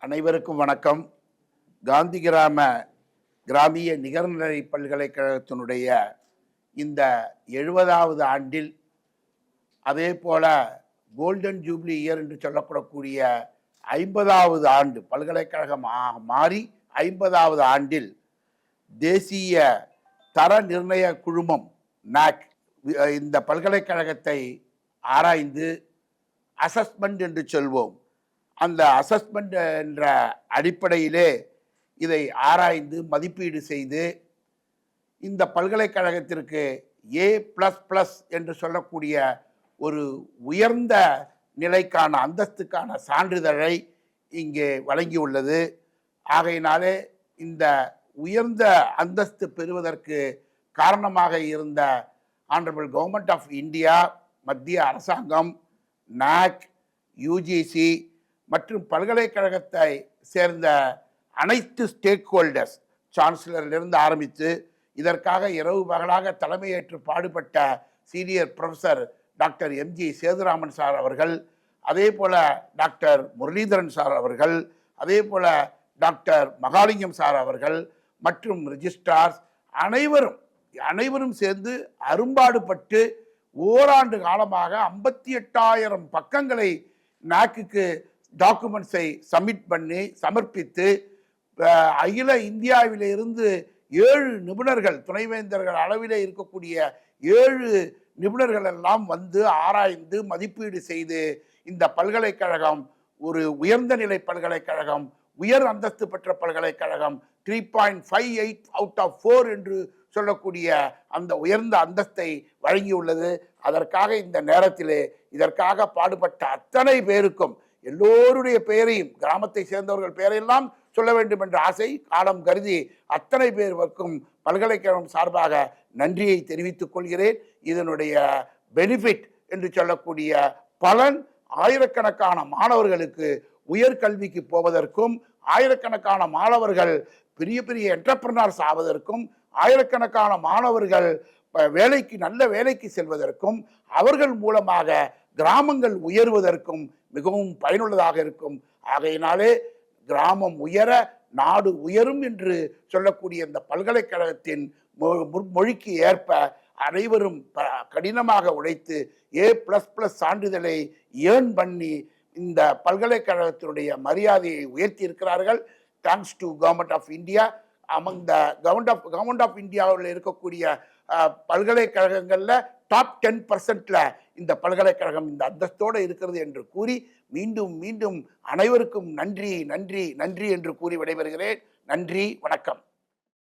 அனைவருக்கும் வணக்கம். காந்தி கிராமிய நிகர்நிலை பல்கலைக்கழகத்தினுடைய இந்த 70வது ஆண்டில், அதே போல கோல்டன் ஜூப்ளி இயர் என்று சொல்லப்படக்கூடிய 50வது ஆண்டு, பல்கலைக்கழகம் மாறி 50வது ஆண்டில் தேசிய தர நிர்ணய குழுமம் நாக் இந்த பல்கலைக்கழகத்தை ஆராய்ந்து அசஸ்மெண்ட் என்று சொல்வோம். அந்த அசஸ்மெண்ட் என்ற அடிப்படையிலே இதை ஆராய்ந்து மதிப்பீடு செய்து இந்த பல்கலைக்கழகத்திற்கு A++ என்று சொல்லக்கூடிய ஒரு உயர்ந்த நிலைக்கான அந்தஸ்துக்கான சான்றிதழை இங்கே வழங்கியுள்ளது. ஆகையினாலே இந்த உயர்ந்த அந்தஸ்து பெறுவதற்கு காரணமாக இருந்த ஆனரபிள் கவர்மெண்ட் ஆஃப் இந்தியா, மத்திய அரசாங்கம், நாக், யுஜிசி மற்றும் பல்கலைக்கழகத்தை சேர்ந்த அனைத்து ஸ்டேக் ஹோல்டர்ஸ், சான்சலரிலிருந்து ஆரம்பித்து இதற்காக இரவு பகலாக தலைமையேற்று பாடுபட்ட senior professor doctor MG Sethuraman sir அவர்கள், அதே போல டாக்டர் முரளிதரன் சார் அவர்கள், அதே போல டாக்டர் மகாலிங்கம் சார் அவர்கள் மற்றும் ரிஜிஸ்ட்ரார்ஸ் அனைவரும் சேர்ந்து அரும்பாடுபட்டு ஓராண்டு காலமாக 58,000 பக்கங்களை நாக்குக்கு டாக்குமெண்ட்ஸை சமர்ப்பித்து அகில இந்தியாவிலிருந்து 7 நிபுணர்கள், துணைவேந்தர்கள் அளவிலே இருக்கக்கூடிய 7 நிபுணர்கள் எல்லாம் வந்து ஆராய்ந்து மதிப்பீடு செய்து இந்த பல்கலைக்கழகம் ஒரு உயர்ந்த நிலை பல்கலைக்கழகம், உயர் அந்தஸ்து பெற்ற பல்கலைக்கழகம், 3.58 அவுட் ஆஃப் 4 என்று சொல்லக்கூடிய அந்த உயர்ந்த அந்தஸ்தை வழங்கியுள்ளது. அதற்காக இந்த நேரத்திலே இதற்காக பாடுபட்ட அத்தனை பேருக்கும், எல்லோருடைய பெயரையும், கிராமத்தை சேர்ந்தவர்கள் பெயரெல்லாம் சொல்ல வேண்டும் என்ற ஆசை, காலம் கருதி அத்தனை பேருக்கும் பல்கலைக்கழகம் சார்பாக நன்றியை தெரிவித்துக் கொள்கிறேன். இதனுடைய பெனிஃபிட் என்று சொல்லக்கூடிய பலன் ஆயிரக்கணக்கான மாணவர்களுக்கு உயர்கல்விக்கு போவதற்கும், ஆயிரக்கணக்கான மாணவர்கள் பெரிய பெரிய என்டர்பிரனர்ஸ் ஆவதற்கும், ஆயிரக்கணக்கான மாணவர்கள் நல்ல வேலைக்கு செல்வதற்கும், அவர்கள் மூலமாக கிராமங்கள் உயர்வதற்கும் மிகவும் பயனுள்ளதாக இருக்கும். ஆகையினாலே கிராமம் உயர நாடு உயரும் என்று சொல்லக்கூடிய இந்த பல்கலைக்கழகத்தின் மொழிக்கு ஏற்ப அனைவரும் கடினமாக உழைத்து A++ சான்றிதழை ஏர்ன் பண்ணி இந்த பல்கலைக்கழகத்தினுடைய மரியாதையை உயர்த்தி இருக்கிறார்கள். Thanks to government of India. Among the government of இந்தியாவில் இருக்கக்கூடிய பல்கலைக்கழகங்களில் டாப் 10% இந்த பல்கலைக்கழகம் இந்த அந்தஸ்தோடு இருக்கிறது என்று கூறி மீண்டும் அனைவருக்கும் நன்றி நன்றி நன்றி என்று கூறி விடைபெறுகிறேன். நன்றி, வணக்கம்.